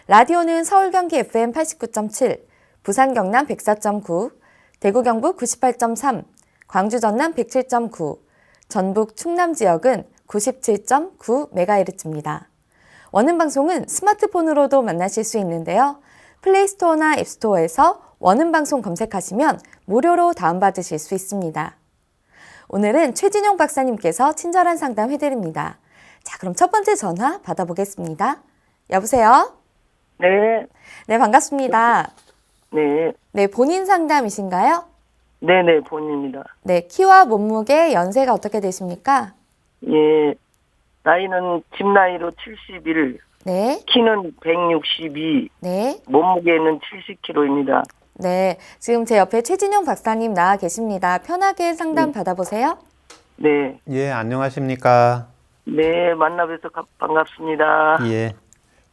라디오는 서울 경기 FM 89.7, 부산 경남 104.9, 대구 경북 98.3, 광주 전남 107.9, 전북 충남 지역은 97.9MHz입니다. 원음방송은 스마트폰으로도 만나실 수 있는데요. 플레이스토어나 앱스토어에서 원음방송 검색하시면 무료로 다운받으실 수 있습니다. 오늘은 최진용 박사님께서 친절한 상담 해드립니다. 자, 그럼 첫 번째 전화 받아보겠습니다. 여보세요? 네, 네, 반갑습니다. 네, 네, 본인 상담이신가요? 네네, 본입니다. 네, 키와 몸무게, 연세가 어떻게 되십니까? 예, 나이는 집 나이로 71, 네, 키는 162, 네, 몸무게는 70kg입니다. 네. 지금 제 옆에 최진용 박사님 나와 계십니다. 편하게 상담 받아보세요. 네, 예, 안녕하십니까? 네, 만나뵈서 반갑습니다. 예.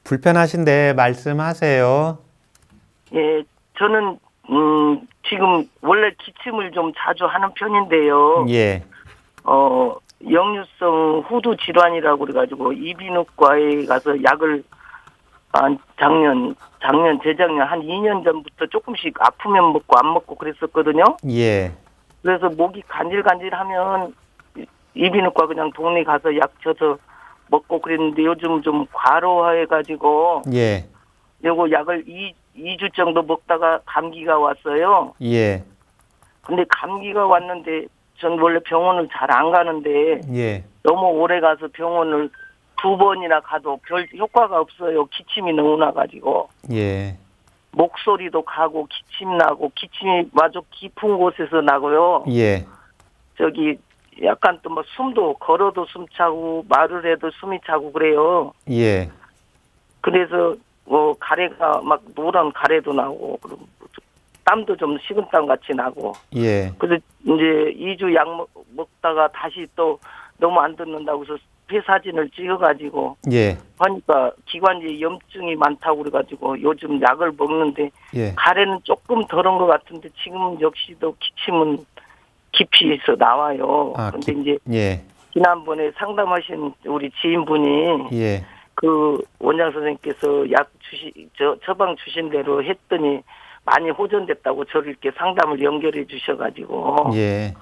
불편하신데 말씀하세요. 예, 저는, 지금 원래 기침을 좀 자주 하는 편인데요. 예. 역류성 후두 질환이라고 그래가지고 이비인후과에 가서 약을 작년, 재작년 한 2년 전부터 조금씩 아프면 먹고 안 먹고 그랬었거든요. 예. 그래서 목이 간질간질하면 이비인후과 그냥 동네 가서 약 줘서 먹고 그랬는데 요즘 좀 과로해가지고 예. 요거 약을 2주 정도 먹다가 감기가 왔어요. 예. 근데 감기가 왔는데 전 원래 병원을 잘 안 가는데 예. 너무 오래 가서 병원을 2번이나 가도 별 효과가 없어요. 기침이 너무 나가지고. 예. 목소리도 가고 기침 나고 기침이 마저 깊은 곳에서 나고요. 예. 저기 약간 또 뭐 숨도 걸어도 숨 차고 말을 해도 숨이 차고 그래요. 예. 그래서 뭐 가래가 막 노란 가래도 나고 그럼 땀도 좀 식은땀 같이 나고. 예. 그래서 이제 2주 약 먹다가 다시 또 너무 안 듣는다고 해서 폐 사진을 찍어가지고 예. 하니까 기관지에 염증이 많다고 그래가지고 요즘 약을 먹는데 예. 가래는 조금 덜한 것 같은데 지금 역시도 기침은 깊이 해서 나와요. 그런데 이제 예. 지난번에 상담하신 우리 지인분이 예. 그 원장 선생님께서 약 처방 주신 대로 했더니 많이 호전됐다고 저를 이렇게 상담을 연결해 주셔가지고 예.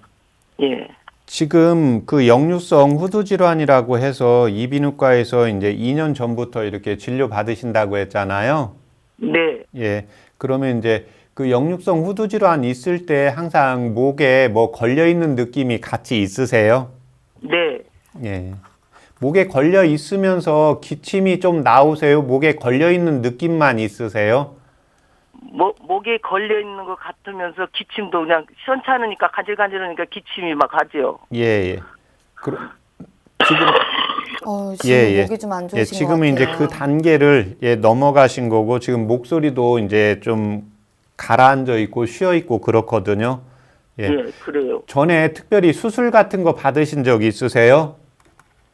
예. 지금 그 역류성 후두 질환이라고 해서 이비인후과에서 이제 2년 전부터 이렇게 진료 받으신다고 했잖아요. 네. 예. 그러면 이제 그 역류성 후두 질환 있을 때 항상 목에 뭐 걸려 있는 느낌이 같이 있으세요? 네. 예. 목에 걸려 있으면서 기침이 좀 나오세요? 목에 걸려 있는 느낌만 있으세요? 목에 걸려 있는 것 같으면서 기침도 그냥 시원찮으니까 간질간질하니까 기침이 막 하죠. 예, 예. 지금 지금 예, 예. 목이 좀 안 예, 좋으신 것 지금은 같아요. 이제 그 단계를 넘어가신 거고 지금 목소리도 이제 좀 가라앉아 있고 쉬어 있고 그렇거든요. 예. 예, 그래요. 전에 특별히 수술 같은 거 받으신 적 있으세요?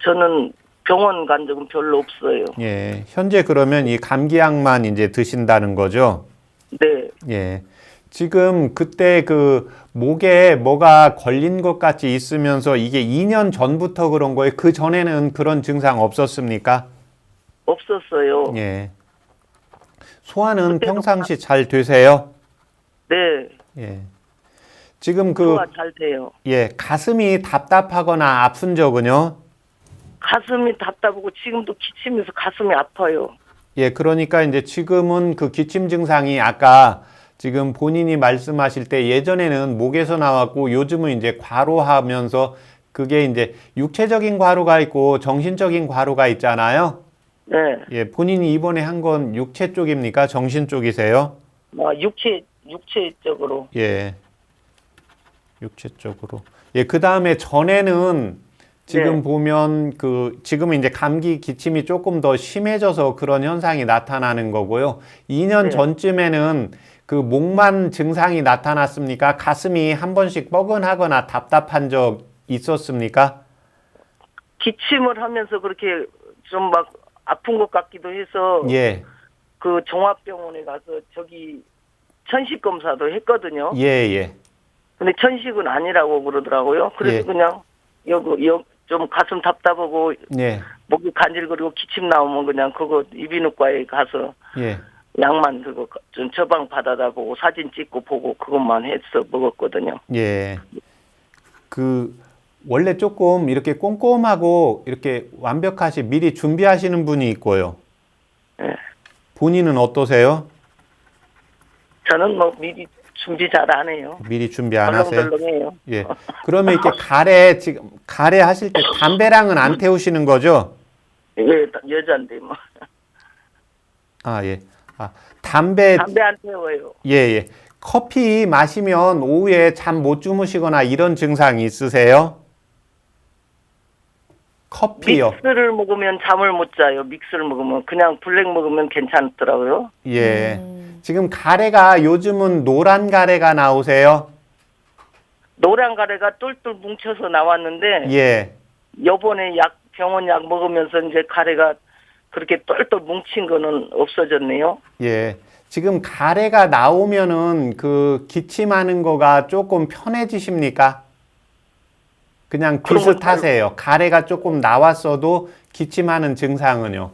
저는 병원 간 적은 별로 없어요. 예. 현재 그러면 이 감기약만 이제 드신다는 거죠? 네. 예. 지금 그때 그 목에 뭐가 걸린 것 같이 있으면서 이게 2년 전부터 그런 거예요? 그 전에는 그런 증상 없었습니까? 없었어요. 예. 소화는 그때도 평상시 잘 되세요? 네. 예. 지금 소화 잘 돼요. 예, 가슴이 답답하거나 아픈 적은요? 가슴이 답답하고 지금도 기침해서 가슴이 아파요. 예, 그러니까 이제 지금은 그 기침 증상이 아까 지금 본인이 말씀하실 때 예전에는 목에서 나왔고 요즘은 이제 과로하면서 그게 이제 육체적인 과로가 있고 정신적인 과로가 있잖아요. 네. 예, 본인이 이번에 한 건 육체 쪽입니까? 정신 쪽이세요? 육체적으로. 예. 육체 쪽으로. 예, 그 다음에 전에는 지금 네. 보면 지금은 이제 감기 기침이 조금 더 심해져서 그런 현상이 나타나는 거고요. 2년 네. 전쯤에는 그 목만 증상이 나타났습니까? 가슴이 한 번씩 뻐근하거나 답답한 적 있었습니까? 기침을 하면서 그렇게 좀 막 아픈 것 같기도 해서 예, 그 종합병원에 가서 저기 천식 검사도 했거든요. 예, 예. 근데 천식은 아니라고 그러더라고요. 그래서 예. 그냥 좀 가슴 답답하고 예, 목이 간질거리고 기침 나오면 그냥 그거 이비인후과에 가서 예. 약만 그거 좀 처방 받아다 보고 사진 찍고 보고 그것만 해서 먹었거든요. 예. 원래 조금 이렇게 꼼꼼하고 이렇게 완벽하시 미리 준비하시는 분이 있고요. 예. 본인은 어떠세요? 저는 뭐 미리 준비 잘 안 해요. 미리 준비 안 하세요? 덜렁덜렁해요. 예. 그러면 이렇게 지금 가래 하실 때 담배랑은 안 태우시는 거죠? 예, 여잔데 뭐. 아, 예. 담배 담배 안 태워요. 예, 예. 커피 마시면 오후에 잠 못 주무시거나 이런 증상이 있으세요? 커피요. 믹스를 먹으면 잠을 못 자요. 믹스를 먹으면 그냥 블랙 먹으면 괜찮더라고요. 예. 지금 가래가 요즘은 노란 가래가 나오세요? 노란 가래가 똘똘 뭉쳐서 나왔는데 예. 요번에 병원 약 먹으면서 이제 가래가 그렇게 똘똘 뭉친 거는 없어졌네요. 예. 지금 가래가 나오면은 그 기침하는 거가 조금 편해지십니까? 그냥 그런 비슷하세요. 가래가 조금 나왔어도 기침하는 증상은요.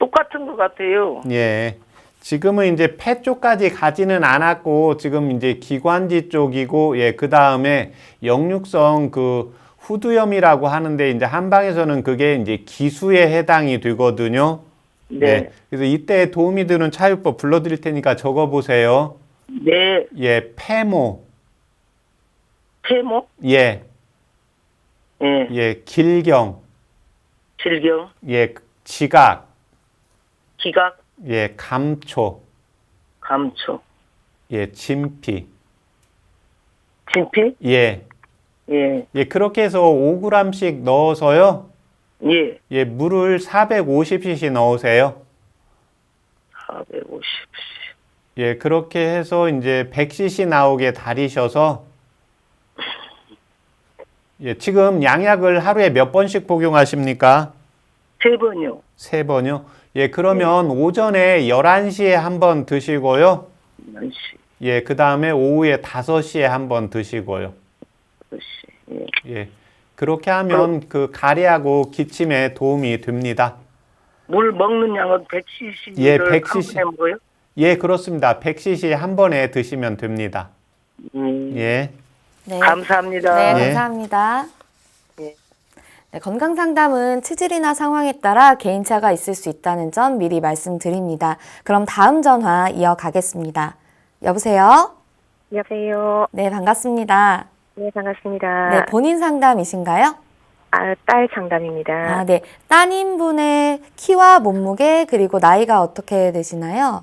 똑같은 것 같아요. 예. 지금은 이제 폐 쪽까지 가지는 않았고 지금 이제 기관지 쪽이고 예, 그다음에 역류성 후두염이라고 하는데 이제 한방에서는 그게 이제 기수에 해당이 되거든요. 네. 예. 그래서 이때 도움이 되는 차요법 불러 드릴 테니까 적어 보세요. 네. 예, 폐모. 폐모? 예. 예. 예, 길경. 질경, 예, 지각. 기각, 예, 감초. 감초, 예, 진피. 진피? 예. 예. 예, 그렇게 해서 5g씩 넣어서요. 예. 예, 물을 450cc 넣으세요. 450. 예, 그렇게 해서 이제 100cc 나오게 달이셔서 예, 지금 양약을 하루에 몇 번씩 복용하십니까? 3번이요. 3번이요? 예, 그러면 오전에 11시에 한 번 드시고요. 10시, 예, 그 다음에 오후에 5시에 한 번 드시고요. 10시. 예. 예, 그렇게 하면 그 가래하고 기침에 도움이 됩니다. 물 먹는 양은 100cc를 예, 한 100cc. 번에 먹어요? 예, 그렇습니다. 100cc 한 번에 드시면 됩니다. 예. 네. 감사합니다. 네, 예. 감사합니다. 예. 네, 건강 상담은 체질이나 상황에 따라 개인차가 있을 수 있다는 점 미리 말씀드립니다. 그럼 다음 전화 이어가겠습니다. 여보세요? 여보세요. 네, 반갑습니다. 네, 반갑습니다. 네, 본인 상담이신가요? 딸 상담입니다. 아, 네. 따님분의 키와 몸무게 그리고 나이가 어떻게 되시나요?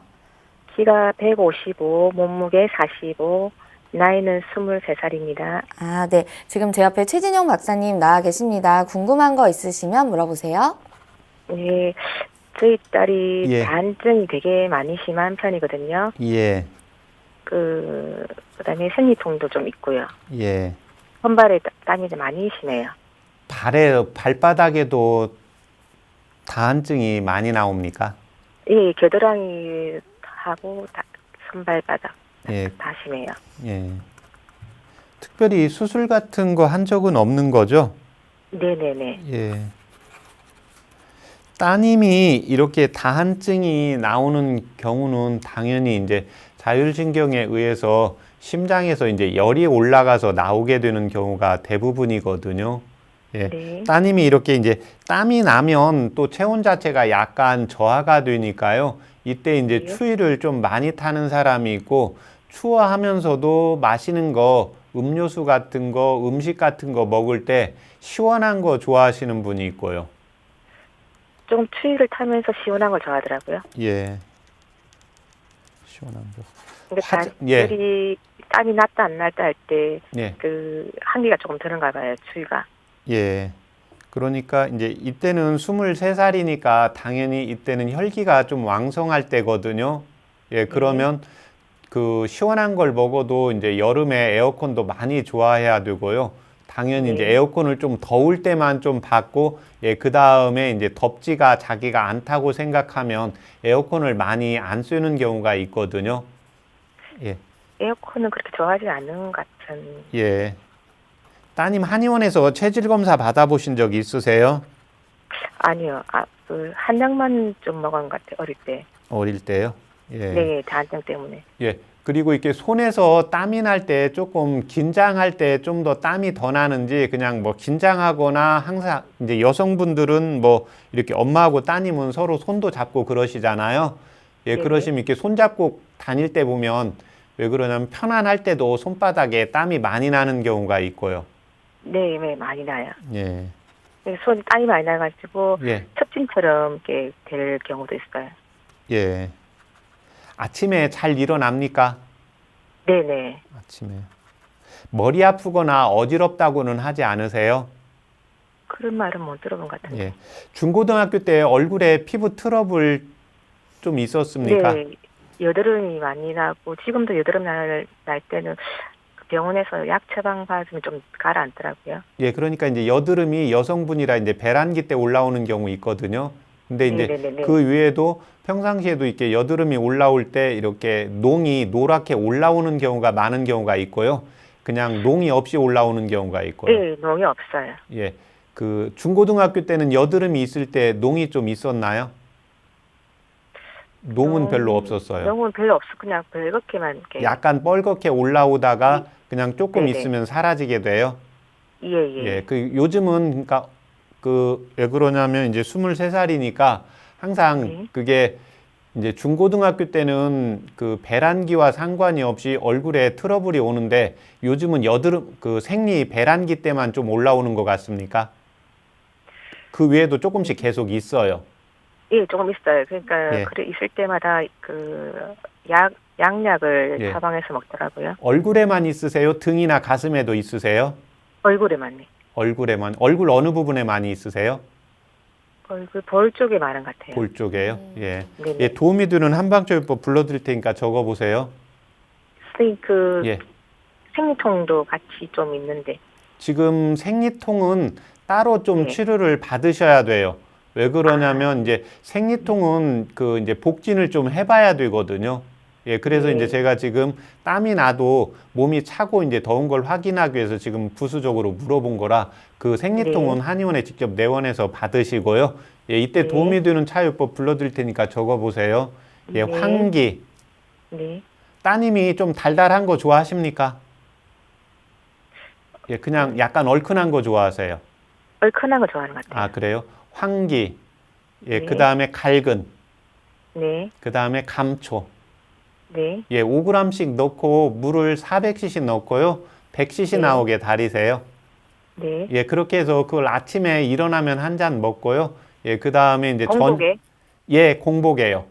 키가 155, 몸무게 45, 나이는 23살입니다. 아, 네. 지금 제 옆에 최진영 박사님 나와 계십니다. 궁금한 거 있으시면 물어보세요. 네, 저희 딸이 예. 다한증이 되게 많이 심한 편이거든요. 예. 그다음에 생리통도 좀 있고요. 예. 손발에 땀이 좀 많이 심해요. 발바닥에도 다한증이 많이 나옵니까? 예, 겨드랑이 하고 손발바닥 예. 다 심해요. 예. 특별히 수술 같은 거 한 적은 없는 거죠? 네네네. 예. 따님이 이렇게 다한증이 나오는 경우는 당연히 이제 자율신경에 의해서 심장에서 이제 열이 올라가서 나오게 되는 경우가 대부분이거든요. 예. 네. 따님이 이렇게 이제 땀이 나면 또 체온 자체가 약간 저하가 되니까요. 이때 이제 네. 추위를 좀 많이 타는 사람이 있고 추워하면서도 마시는 거, 음료수 같은 거, 음식 같은 거 먹을 때 시원한 거 좋아하시는 분이 있고요. 조금 추위를 타면서 시원한 걸 좋아하더라고요. 예. 시원한 거. 그러니까 예. 다들이 땀이 났다 안 났다 할 때 예. 한기가 조금 드는가 봐요, 추위가. 예. 그러니까 이제 이때는 23살이니까 당연히 이때는 혈기가 좀 왕성할 때거든요. 예, 그러면 그 시원한 걸 먹어도 이제 여름에 에어컨도 많이 좋아해야 되고요. 당연히 이제 에어컨을 좀 더울 때만 좀 받고, 예, 그 다음에 이제 덥지가 자기가 않다고 생각하면 에어컨을 많이 안 쓰는 경우가 있거든요. 예. 에어컨은 그렇게 좋아하지 않는 것 같은. 예. 따님 한의원에서 체질 검사 받아보신 적 있으세요? 아니요. 한약만 좀 먹은 것 같아요, 어릴 때. 어릴 때요? 예. 네, 다한증 때문에. 예. 그리고 이렇게 손에서 땀이 날 때 조금 긴장할 때 좀 더 땀이 더 나는지 그냥 뭐 긴장하거나 항상 이제 여성분들은 뭐 이렇게 엄마하고 따님은 서로 손도 잡고 그러시잖아요. 예, 네네. 그러시면 이렇게 손 잡고 다닐 때 보면 왜 그러냐면 편안할 때도 손바닥에 땀이 많이 나는 경우가 있고요. 네, 네, 많이 나요. 예. 손이 땀이 많이 나가지고 예. 첩진처럼 이렇게 될 경우도 있어요. 예. 아침에 잘 일어납니까? 네네. 아침에. 머리 아프거나 어지럽다고는 하지 않으세요? 그런 말은 못 들어본 것 같은데. 예. 중고등학교 때 얼굴에 피부 트러블 좀 있었습니까? 네, 여드름이 많이 나고 지금도 여드름 날 때는 병원에서 약 처방 받으면 좀 가라앉더라고요. 예, 그러니까 이제 여드름이 여성분이라 이제 배란기 때 올라오는 경우 있거든요. 근데 이제 네네네네. 그 외에도 평상시에도 이렇게 여드름이 올라올 때 이렇게 농이 노랗게 올라오는 경우가 많은 경우가 있고요. 그냥 농이 없이 올라오는 경우가 있고요. 네, 농이 없어요. 예. 그 중고등학교 때는 여드름이 있을 때 농이 좀 있었나요? 농은 별로 없었어요. 농은 별로 없어. 그냥 벨겋게만 이렇게. 약간 뻘겋게 올라오다가 그냥 조금 네네. 있으면 사라지게 돼요. 예. 예, 그 요즘은 그러니까 그 왜 그러냐면 이제 23살이니까 항상 네. 그게 이제 중고등학교 때는 그 배란기와 상관이 없이 얼굴에 트러블이 오는데 요즘은 여드름 그 생리 배란기 때만 좀 올라오는 것 같습니까? 그 외에도 조금씩 계속 있어요. 예, 조금 있어요. 그러니까 예. 그래 있을 때마다 그 양약을 예. 처방해서 먹더라고요. 얼굴에만 있으세요? 등이나 가슴에도 있으세요? 얼굴에만요. 얼굴에만. 얼굴 어느 부분에 많이 있으세요? 얼굴 볼 쪽에 많은 것 같아요. 볼 쪽에요. 예. 네네. 예, 도움이 되는 한방초이법 불러드릴 테니까 적어보세요. 선생님 그 예. 생리통도 같이 좀 있는데. 지금 생리통은 따로 좀 네. 치료를 받으셔야 돼요. 왜 그러냐면 이제 생리통은 그 이제 복진을 좀 해봐야 되거든요. 예, 그래서 네. 이제 제가 지금 땀이 나도 몸이 차고 이제 더운 걸 확인하기 위해서 지금 부수적으로 물어본 거라 그 생리통은 네. 한의원에 직접 내원해서 받으시고요. 예, 이때 네. 도움이 되는 차요법 불러드릴 테니까 적어보세요. 예, 네. 환기. 네. 따님이 좀 달달한 거 좋아하십니까? 예, 그냥 약간 얼큰한 거 좋아하세요? 얼큰한 거 좋아하는 것 같아요. 아, 그래요? 황기, 예, 네. 그 다음에 갈근, 네, 그 다음에 감초. 네, 예, 5g씩 넣고 물을 400cc 넣고요. 100cc 네. 나오게 달이세요. 네. 예, 그렇게 해서 그걸 아침에 일어나면 한 잔 먹고요. 예, 그 다음에 이제 공복에. 예, 공복에요.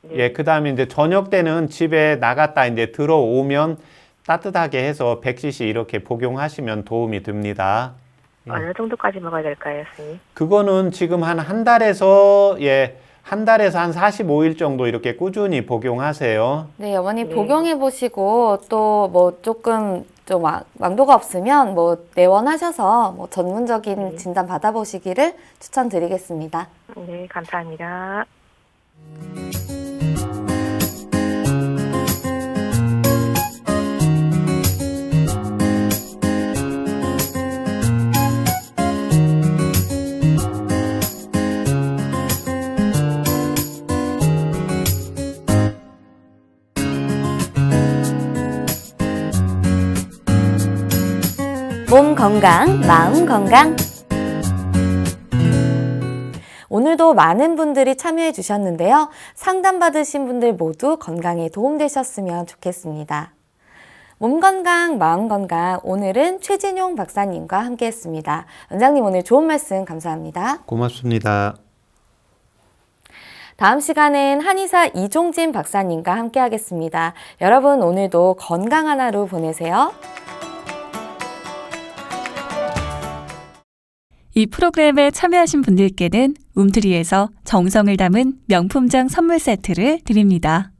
네. 예, 그 다음에 이제 저녁 때는 집에 나갔다 이제 들어오면 따뜻하게 해서 100cc 이렇게 복용하시면 도움이 됩니다. 어느 정도까지 먹어야 될까요, 스님? 그거는 지금 한 달에서 한 달에서 한 45일 정도 이렇게 꾸준히 복용하세요. 네, 어머니 네. 복용해 보시고 또 뭐 조금 좀 왕도가 없으면 뭐 내원하셔서 뭐 전문적인 네. 진단 받아보시기를 추천드리겠습니다. 네, 감사합니다. 몸 건강, 마음 건강. 오늘도 많은 분들이 참여해 주셨는데요. 상담받으신 분들 모두 건강에 도움되셨으면 좋겠습니다. 몸 건강, 마음 건강. 오늘은 최진용 박사님과 함께 했습니다. 원장님 오늘 좋은 말씀 감사합니다. 고맙습니다. 다음 시간엔 한의사 이종진 박사님과 함께 하겠습니다. 여러분 오늘도 건강한 하루 보내세요. 이 프로그램에 참여하신 분들께는 움트리에서 정성을 담은 명품장 선물 세트를 드립니다.